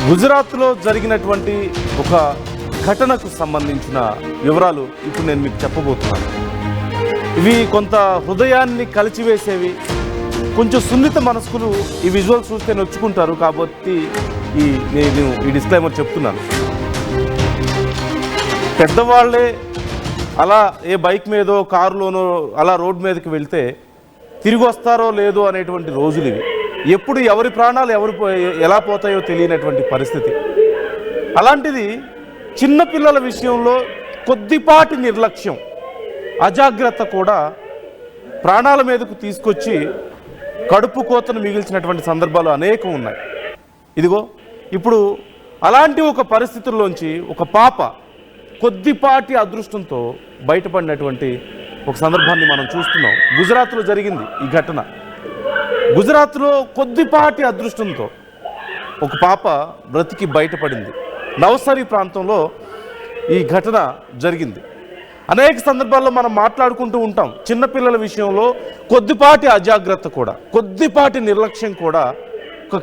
గుజరాత్లో జరిగినటువంటి ఒక ఘటనకు సంబంధించిన వివరాలు ఇప్పుడు నేను మీకు చెప్పబోతున్నాను. ఇవి కొంత హృదయాన్ని కలిచివేసేవి. కొంచెం సున్నిత మనస్కులు ఈ విజువల్స్ చూస్తే నొచ్చుకుంటారు. కాబట్టి నేను ఈ డిస్క్లైమర్ చెప్తున్నాను. పెద్దవాళ్లే అలా ఏ బైక్ మీదో కారులోనో అలా రోడ్డు మీదకి వెళ్తే తిరిగి వస్తారో లేదో అనేటువంటి రోజులు ఇవి. ఎప్పుడు ఎవరి ప్రాణాలు ఎలా పోతాయో తెలియనటువంటి పరిస్థితి. అలాంటిది చిన్నపిల్లల విషయంలో కొద్దిపాటి నిర్లక్ష్యం, అజాగ్రత్త కూడా ప్రాణాల మీదకు తీసుకొచ్చి కడుపు కోతను మిగిల్చినటువంటి సందర్భాలు అనేకం ఉన్నాయి. ఇదిగో ఇప్పుడు అలాంటి ఒక పరిస్థితుల్లోంచి ఒక పాప కొద్దిపాటి అదృష్టంతో బయటపడినటువంటి ఒక సందర్భాన్ని మనం చూస్తున్నాం. గుజరాత్లో జరిగింది ఈ ఘటన. గుజరాత్లో కొద్దిపాటి అదృష్టంతో ఒక పాప బ్రతికి బయటపడింది. నవసరి ప్రాంతంలో ఈ ఘటన జరిగింది. అనేక సందర్భాల్లో మనం మాట్లాడుకుంటూ ఉంటాం. చిన్నపిల్లల విషయంలో కొద్దిపాటి అజాగ్రత్త కూడా, కొద్దిపాటి నిర్లక్ష్యం కూడా, ఒక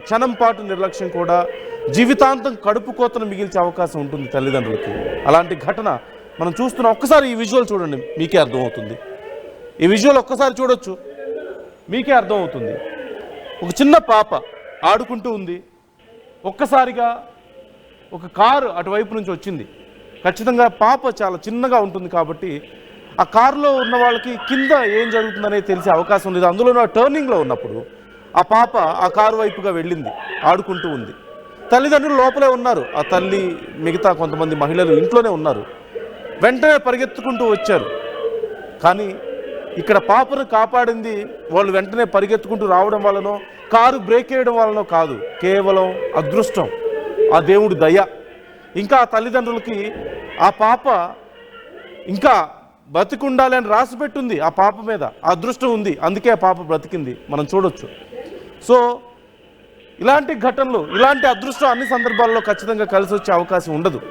క్షణం పాటు నిర్లక్ష్యం కూడా జీవితాంతం కడుపు కోతను మిగిల్చే అవకాశం ఉంటుంది తల్లిదండ్రులకి. అలాంటి ఘటన మనం చూస్తున్నాం. ఒక్కసారి ఈ విజువల్ చూడండి, మీకే అర్థమవుతుంది. ఈ విజువల్ ఒక్కసారి చూడొచ్చు, మీకే అర్థమవుతుంది. ఒక చిన్న పాప ఆడుకుంటూ ఉంది. ఒక్కసారిగా ఒక కారు అటువైపు నుంచి వచ్చింది. ఖచ్చితంగా పాప చాలా చిన్నగా ఉంటుంది కాబట్టి ఆ కారులో ఉన్న వాళ్ళకి కింద ఏం జరుగుతుందనేది తెలిసే అవకాశం లేదు. అందులో టర్నింగ్లో ఉన్నప్పుడు ఆ పాప ఆ కారు వైపుగా వెళ్ళింది, ఆడుకుంటూ ఉంది. తల్లిదండ్రులు లోపలే ఉన్నారు. ఆ తల్లి, మిగతా కొంతమంది మహిళలు ఇంట్లోనే ఉన్నారు. వెంటనే పరిగెత్తుకుంటూ వచ్చారు. కానీ ఇక్కడ పాపను కాపాడింది వాళ్ళు వెంటనే పరిగెత్తుకుంటూ రావడం వల్లనో, కారు బ్రేక్ వేయడం వల్లనో కాదు, కేవలం అదృష్టం, ఆ దేవుడి దయ. ఇంకా ఆ తల్లిదండ్రులకి ఆ పాప ఇంకా బ్రతికుండాలి అని రాసిపెట్టుంది. ఆ పాప మీద ఆ అదృష్టం ఉంది, అందుకే ఆ పాప బ్రతికింది, మనం చూడొచ్చు. సో ఇలాంటి ఘటనలు, ఇలాంటి అదృష్టం అన్ని సందర్భాల్లో ఖచ్చితంగా కలిసి వచ్చే అవకాశం ఉండదు.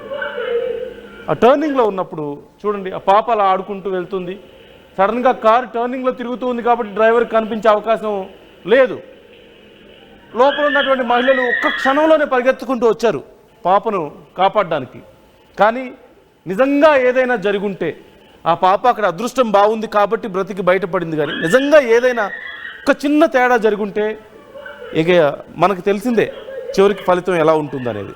ఆ టర్నింగ్లో ఉన్నప్పుడు చూడండి, ఆ పాప అలా ఆడుకుంటూ వెళ్తుంది. సడన్గా కారు టర్నింగ్లో తిరుగుతూ ఉంది కాబట్టి డ్రైవర్కి కనిపించే అవకాశం లేదు. లోపల ఉన్నటువంటి మహిళలు ఒక్క క్షణంలోనే పరిగెత్తుకుంటూ వచ్చారు పాపను కాపాడడానికి. కానీ నిజంగా ఏదైనా జరుగుంటే, ఆ పాప అక్కడ అదృష్టం బాగుంది కాబట్టి బ్రతికి బయటపడింది. కానీ నిజంగా ఏదైనా ఒక చిన్న తేడా జరుగుంటే ఇక మనకు తెలిసిందే చివరికి ఫలితం ఎలా ఉంటుందనేది.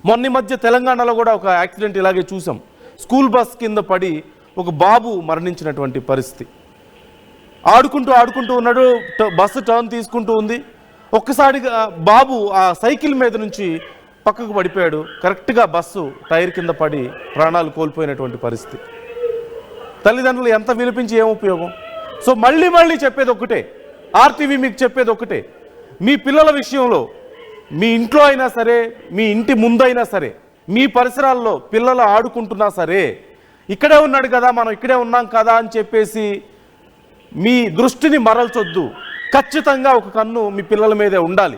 మొన్న మధ్య తెలంగాణలో కూడా ఒక యాక్సిడెంట్ ఇలాగే చూసాం. స్కూల్ బస్ కింద పడి ఒక బాబు మరణించినటువంటి పరిస్థితి. ఆడుకుంటూ ఉన్నాడు, బస్సు టర్న్ తీసుకుంటూ ఉంది. ఒక్కసారిగా బాబు ఆ సైకిల్ మీద నుంచి పక్కకు పడిపోయాడు. కరెక్ట్గా బస్సు టైర్ కింద పడి ప్రాణాలు కోల్పోయినటువంటి పరిస్థితి. తల్లిదండ్రులు ఎంత వినిపించి ఏం ఉపయోగం? సో మళ్ళీ చెప్పేది ఒకటే, ఆర్టీవీ మీకు చెప్పేది ఒకటే, మీ పిల్లల విషయంలో మీ ఇంట్లో అయినా సరే, మీ ఇంటి ముందైనా సరే, మీ పరిసరాల్లో పిల్లలు ఆడుకుంటున్నా సరే, ఇక్కడే ఉన్నాడు కదా, మనం ఇక్కడే ఉన్నాం కదా అని చెప్పేసి మీ దృష్టిని మరల్చొద్దు. ఖచ్చితంగా ఒక కన్ను మీ పిల్లల మీదే ఉండాలి.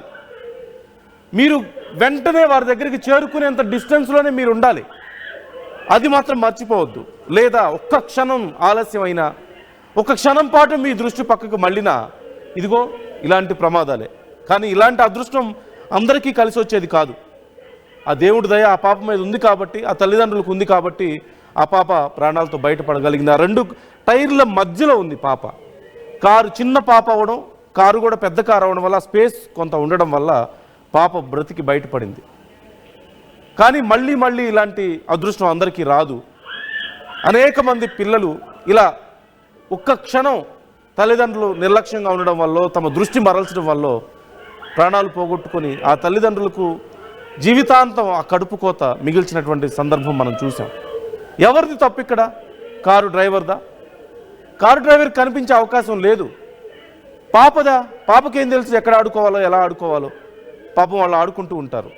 మీరు వెంటనే వారి దగ్గరికి చేరుకునేంత డిస్టెన్స్లోనే మీరు ఉండాలి. అది మాత్రం మర్చిపోవద్దు. లేదా ఒక్క క్షణం ఆలస్యమైనా, ఒక క్షణం పాటు మీ దృష్టి పక్కకు మళ్ళినా ఇదిగో ఇలాంటి ప్రమాదాలే. కానీ ఇలాంటి అదృష్టం అందరికీ కలిసి వచ్చేది కాదు. ఆ దేవుడి దయ ఆ పాప మీద ఉంది కాబట్టి, ఆ తల్లిదండ్రులకు ఉంది కాబట్టి ఆ పాప ప్రాణాలతో బయటపడగలిగింది. ఆ రెండు టైర్ల మధ్యలో ఉంది పాప. కారు చిన్న పాప అవ్వడం, కారు కూడా పెద్ద కారు అవ్వడం వల్ల స్పేస్ కొంత ఉండడం వల్ల పాప బ్రతికి బయటపడింది. కానీ మళ్ళీ ఇలాంటి అదృష్టం అందరికీ రాదు. అనేక మంది పిల్లలు ఇలా ఒక్క క్షణం తల్లిదండ్రులు నిర్లక్ష్యంగా ఉండడం వల్ల, తమ దృష్టి మరల్చడం వల్ల ప్రాణాలు పోగొట్టుకొని ఆ తల్లిదండ్రులకు జీవితాంతం ఆ కడుపు కోత మిగిల్చినటువంటి సందర్భం మనం చూసాం. ఎవరిది తప్పు ఇక్కడ? కారు డ్రైవర్దా? కారు డ్రైవర్ కనిపించే అవకాశం లేదు. పాపదా? పాపకేం తెలుసు ఎక్కడ ఆడుకోవాలో, ఎలా ఆడుకోవాలో? పాపం వాళ్ళు ఆడుకుంటూ ఉంటారు.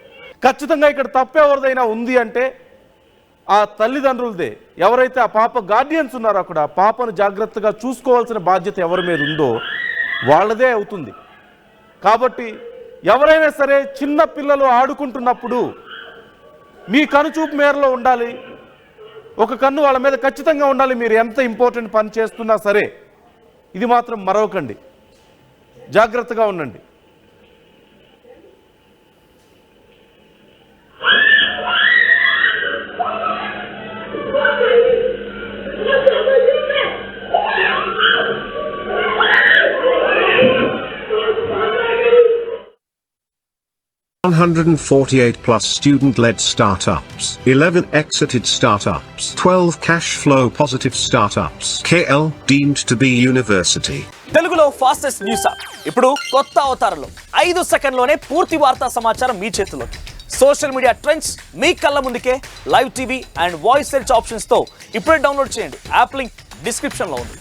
ఖచ్చితంగా ఇక్కడ తప్పు ఎవరిదైనా ఉంది అంటే ఆ తల్లిదండ్రులదే. ఎవరైతే ఆ పాప గార్డియన్స్ ఉన్నారో అక్కడ పాపను జాగ్రత్తగా చూసుకోవాల్సిన బాధ్యత ఎవరి మీద ఉందో వాళ్ళదే అవుతుంది. కాబట్టి ఎవరైనా సరే చిన్న పిల్లలు ఆడుకుంటున్నప్పుడు మీ కనుచూపు మేరలో ఉండాలి. ఒక కన్ను వాళ్ళ మీద ఖచ్చితంగా ఉండాలి. మీరు ఎంత ఇంపార్టెంట్ పని చేస్తున్నా సరే ఇది మాత్రం మరవకండి, జాగ్రత్తగా ఉండండి. 148 plus student-led startups, 11 exited startups, 12 cash flow positive startups. KL deemed to be university. తెలుగులో ఫాస్టెస్ట్ న్యూస్ యాప్ ఇప్పుడు కొత్త అవతారంలో 5 సెకండ్లోనే పూర్తి వార్తా సమాచారం మీ చేతిలోకి. సోషల్ మీడియా ట్రెండ్స్ మీ కళ్ళ ముందుకే live TV and voice search ఆప్షన్స్తో ఇప్పుడే డౌన్లోడ్ చేయండి. యాప్ లింక్ డిస్క్రిప్షన్లో ఉంది.